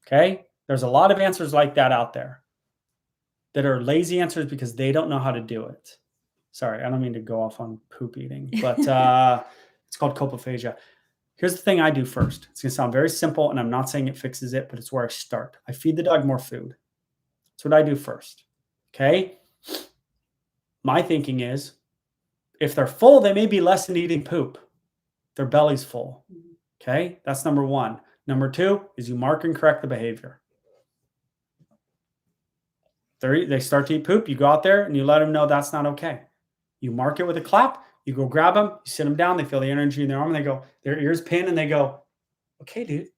S1: Okay? There's a lot of answers like that out there that are lazy answers because they don't know how to do it. Sorry, I don't mean to go off on poop eating, but it's called coprophagia. Here's the thing I do first. It's going to sound very simple, and I'm not saying it fixes it, but it's where I start. I feed the dog more food. That's what I do first. Okay? My thinking is, if they're full, they may be less than eating poop. Their belly's full. Okay? That's number one. Number two is you mark and correct the behavior. They start to eat poop. You go out there and you let them know that's not okay. You mark it with a clap. You go grab them. You sit them down. They feel the energy in their arm. And they go, their ears pin, and they go, okay, dude,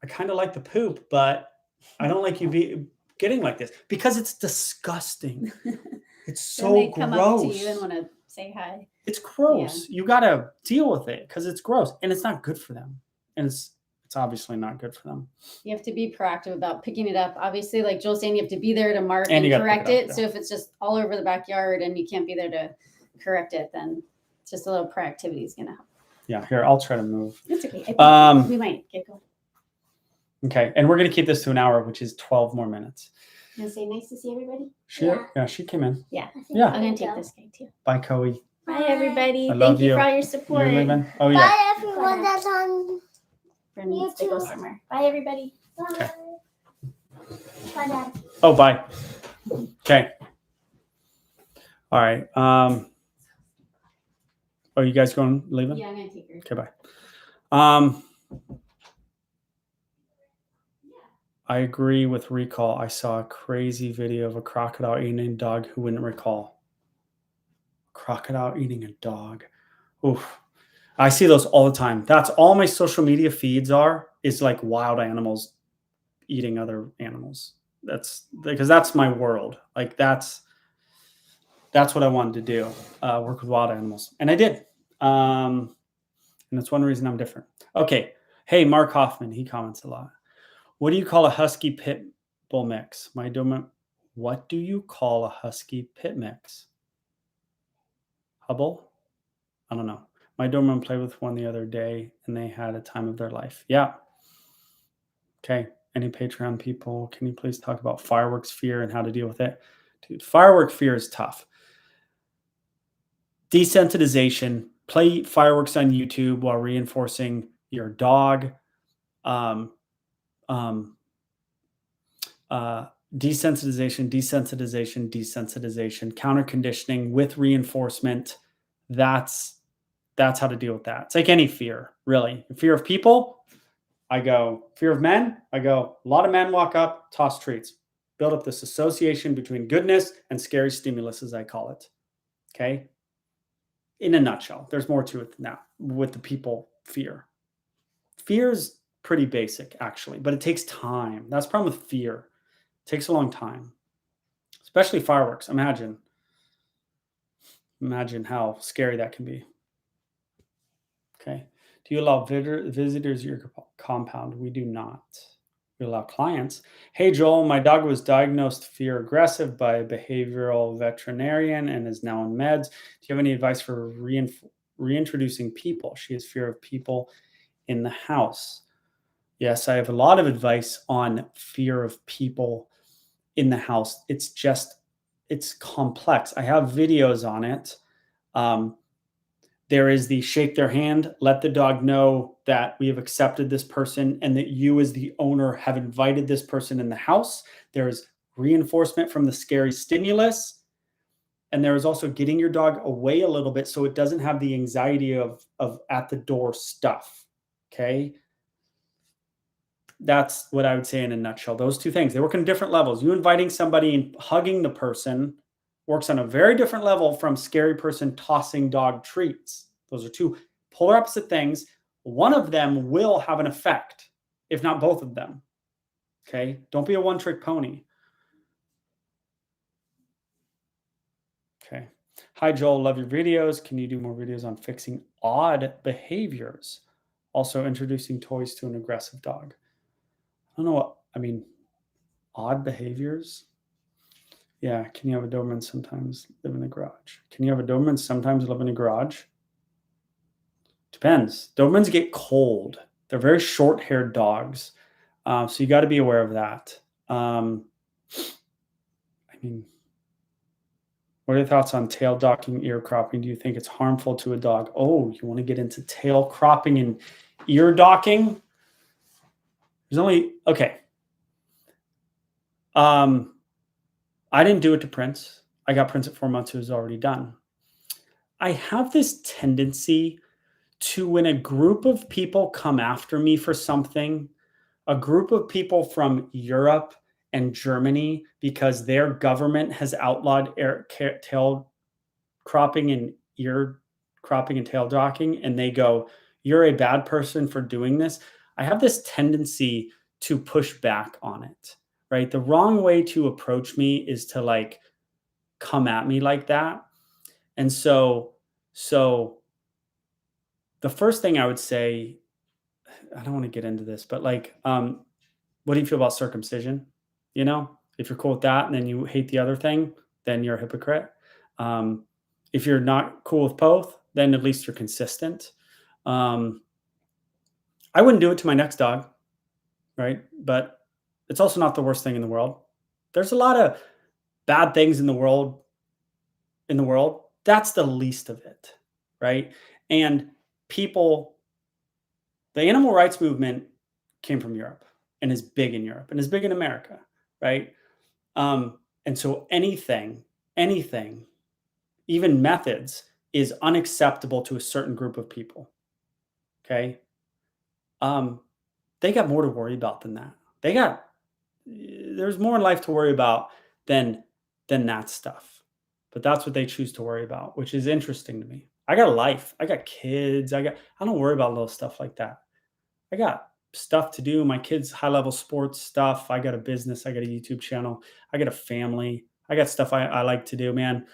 S1: I kind of like the poop, but I don't like you getting like this because it's disgusting. It's so
S3: they
S1: gross.
S3: Come up to you and want to say hi.
S1: It's gross. Yeah. You got to deal with it because it's gross and it's not good for them. And it's obviously not good for them.
S3: You have to be proactive about picking it up. Obviously, like Joel's saying, you have to be there to mark and correct it. So if it's just all over the backyard and you can't be there to correct it, then just a little proactivity is going to help.
S1: Yeah, here, I'll try to move.
S3: It's okay. I think we might get going.
S1: Okay, and we're going to keep this to an hour, which is 12 more minutes.
S3: You want to say nice to see everybody?
S1: Yeah, she came in.
S3: Yeah.
S1: Yeah.
S3: I'm going to take this guy too.
S1: Bye, Coey.
S3: Bye, everybody.
S1: Thank
S3: you for all your support.
S1: Oh, yeah.
S2: Bye, everyone that's on
S3: needs to go somewhere. Bye, everybody.
S2: Bye.
S1: Okay.
S2: Bye, Dad.
S1: Oh, bye. Okay. All right. Are you guys leaving?
S3: Yeah, I'm going to take her.
S1: Okay, bye. I agree with recall. I saw a crazy video of a crocodile eating a dog who wouldn't recall. Crocodile eating a dog. Oof. I see those all the time. That's all my social media feeds is like wild animals eating other animals. That's because that's my world. Like that's what I wanted to do. Work with wild animals. And I did. And that's one reason I'm different. Okay. Hey, Mark Hoffman, he comments a lot. What do you call a Husky pit bull mix? What do you call a Husky pit mix? Hubble? I don't know. My Doberman played with one the other day, and they had a time of their life. Yeah. Okay. Any Patreon people, can you please talk about fireworks fear and how to deal with it? Dude, firework fear is tough. Desensitization play fireworks on YouTube while reinforcing your dog. Um, desensitization, desensitization, desensitization, counter conditioning with reinforcement. That's how to deal with that. It's like any fear, really. Fear of people, I go. Fear of men, I go. A lot of men walk up, toss treats, build up this association between goodness and scary stimulus, as I call it. Okay. In a nutshell, there's more to it than that with the people fear. Fear is pretty basic, actually, but it takes time. That's the problem with fear. It takes a long time, especially fireworks. Imagine how scary that can be. Okay. Do you allow visitors at your compound? We do not. We allow clients. Hey, Joel, my dog was diagnosed fear aggressive by a behavioral veterinarian and is now on meds. Do you have any advice for reintroducing people? She has fear of people in the house. Yes, I have a lot of advice on fear of people in the house. It's complex. I have videos on it. There is the shake their hand, let the dog know that we have accepted this person and that you as the owner have invited this person in the house. There's reinforcement from the scary stimulus. And there is also getting your dog away a little bit so it doesn't have the anxiety of at the door stuff. Okay. That's what I would say in a nutshell. Those two things, they work on different levels. You inviting somebody and hugging the person works on a very different level from scary person tossing dog treats. Those are two polar opposite things. One of them will have an effect, if not both of them. Okay? Don't be a one-trick pony. Okay. Hi, Joel. Love your videos. Can you do more videos on fixing odd behaviors? Also introducing toys to an aggressive dog. I don't know what, I mean, odd behaviors? Yeah, can you have a Doberman sometimes live in a garage? Can you have a Doberman sometimes live in a garage? Depends. Dobermans get cold. They're very short-haired dogs. So you got to be aware of that. I mean, what are your thoughts on tail docking, ear cropping? Do you think it's harmful to a dog? Oh, you want to get into tail cropping and ear docking? There's only, okay. I didn't do it to Prince. I got Prince at 4 months. It was already done. I have this tendency to, when a group of people come after me for something, a group of people from Europe and Germany, because their government has outlawed tail cropping and ear cropping and tail docking, and they go, you're a bad person for doing this. I have this tendency to push back on it, right? The wrong way to approach me is to like come at me like that. And so the first thing I would say, I don't want to get into this, but like, what do you feel about circumcision? You know, if you're cool with that and then you hate the other thing, then you're a hypocrite. If you're not cool with both, then at least you're consistent. I wouldn't do it to my next dog, right? But it's also not the worst thing in the world. There's a lot of bad things in the world. That's the least of it, right? And the animal rights movement came from Europe and is big in Europe and is big in America, right? And so anything, even methods, is unacceptable to a certain group of people. Okay. They got more to worry about than that. There's more in life to worry about than that stuff. But that's what they choose to worry about, which is interesting to me. I got a life. I got kids. I don't worry about little stuff like that. I got stuff to do. My kids' high-level sports stuff. I got a business. I got a YouTube channel. I got a family. I got stuff I like to do, man.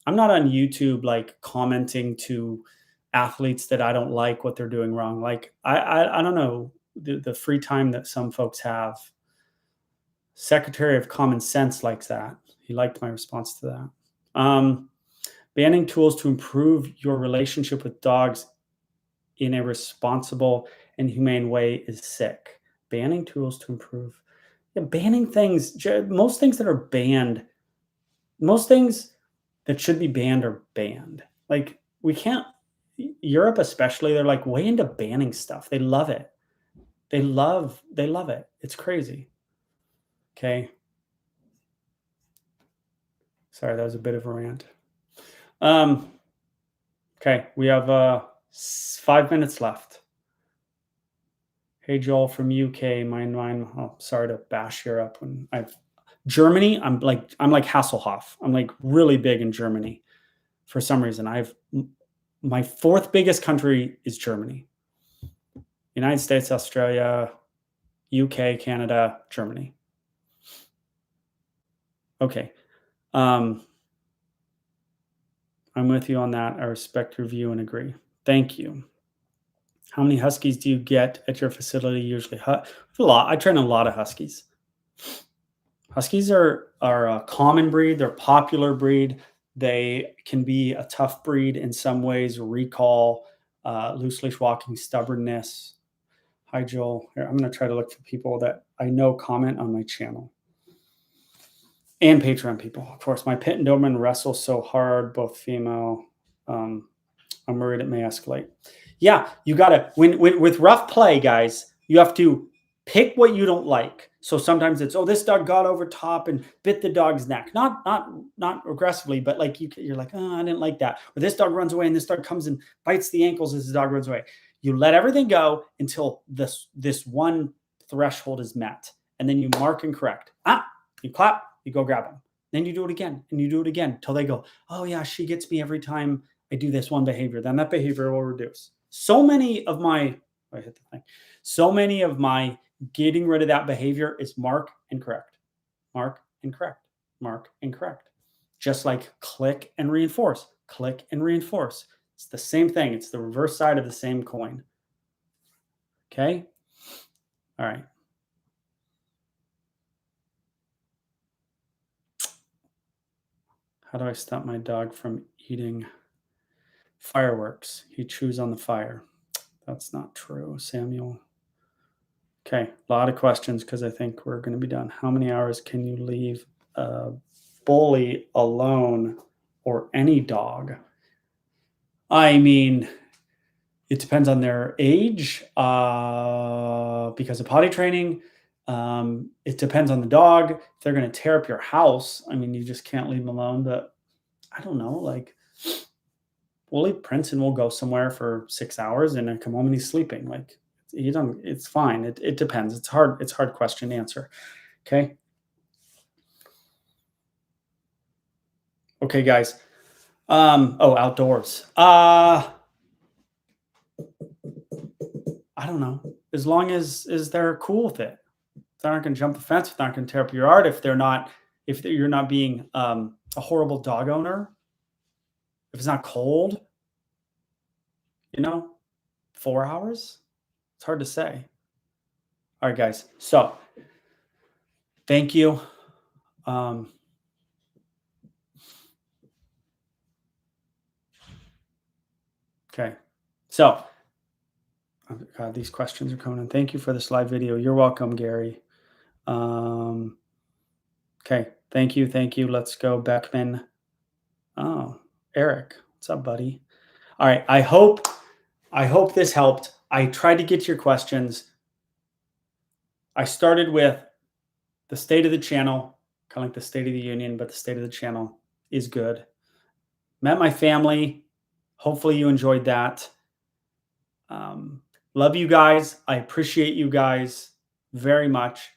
S1: I'm not on YouTube like commenting to athletes that I don't like what they're doing wrong. Like I don't know the free time that some folks have. Secretary of Common Sense likes that. He liked my response to that. Banning tools to improve your relationship with dogs in a responsible and humane way is sick. Banning tools to improve. Yeah, banning things, most things that are banned, most things that should be banned are banned. Like we can't, Europe especially, they're like way into banning stuff. They love it. They love it. It's crazy. Okay. Sorry, that was a bit of a rant. Okay, we have 5 minutes left. Hey Joel from UK, mine. Oh, sorry to bash Europe. When I've Germany, I'm like Hasselhoff. I'm like really big in Germany for some reason. My fourth biggest country is Germany. United States, Australia, UK, Canada, Germany. Okay. I'm with you on that. I respect your view and agree. Thank you. How many Huskies do you get at your facility usually? A lot. I train a lot of Huskies. Huskies are a common breed. They're a popular breed. They can be a tough breed in some ways. Recall, loose leash walking, stubbornness. Hi, Joel. Here, I'm going to try to look for people that I know comment on my channel. And Patreon people. Of course, my pit and Doberman wrestle so hard, both female. I'm worried it may escalate. Yeah, you gotta with rough play, guys. You have to pick what you don't like. So sometimes it's, oh, this dog got over top and bit the dog's neck. Not aggressively, but like you're like, oh, I didn't like that. Or this dog runs away and this dog comes and bites the ankles as the dog runs away. You let everything go until this one threshold is met, and then you mark and correct. You clap, you go grab them. Then you do it again and you do it again until they go, oh yeah, she gets me every time I do this one behavior. Then that behavior will reduce. So many of my getting rid of that behavior is mark and correct, mark and correct, mark and correct. Just like click and reinforce, click and reinforce. It's the same thing. It's the reverse side of the same coin. Okay. All right. How do I stop my dog from eating fireworks? He chews on the fire. That's not true, Samuel. Okay, a lot of questions because I think we're going to be done. How many hours can you leave a bully alone or any dog? I mean, it depends on their age because of potty training. It depends on the dog. If they're going to tear up your house, I mean, you just can't leave them alone. But I don't know, like we'll leave Prince and we'll go somewhere for 6 hours and then come home and he's sleeping. Like it's fine. It depends. It's hard. It's a hard question to answer. Okay. Okay, guys. Outdoors. I don't know. As long as they're cool with it. If they're not going to jump the fence, if they're not going to tear up your yard, if you're not being a horrible dog owner, if it's not cold, 4 hours, it's hard to say. All right, guys. So thank you. Okay. So God, these questions are coming in. Thank you for this live video. You're welcome, Gary. Okay. Thank you. Let's go, Beckman. Oh, Eric. What's up, buddy? All right. I hope this helped. I tried to get to your questions. I started with the state of the channel, kind of like the State of the Union, but the state of the channel is good. Met my family. Hopefully you enjoyed that. Love you guys. I appreciate you guys very much.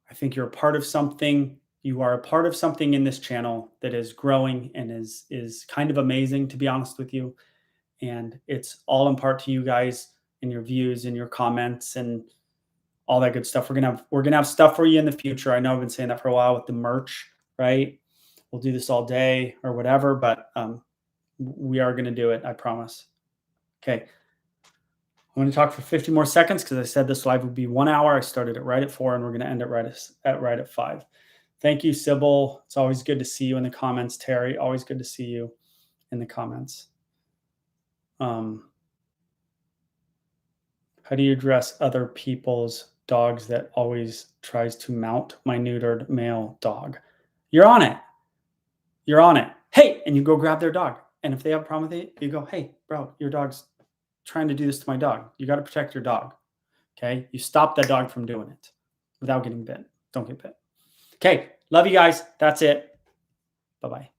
S1: I think you're a part of something. You are a part of something in this channel that is growing and is kind of amazing, to be honest with you. And it's all in part to you guys and your views and your comments and all that good stuff. We're gonna have stuff for you in the future. I know I've been saying that for a while with the merch, right? We'll do this all day or whatever, but we are gonna do it. I promise. Okay. I'm going to talk for 50 more seconds because I said this live would be 1 hour. I started it right at 4 and we're going to end it right at 5. Thank you, Sybil. It's always good to see you in the comments. Terry, always good to see you in the comments. How do you address other people's dogs that always tries to mount my neutered male dog? You're on it. Hey, and you go grab their dog. And if they have a problem with it, you go, hey, bro, your dog's trying to do this to my dog. You got to protect your dog. Okay. You stop that dog from doing it without getting bit. Don't get bit. Okay. Love you guys. That's it. Bye-bye.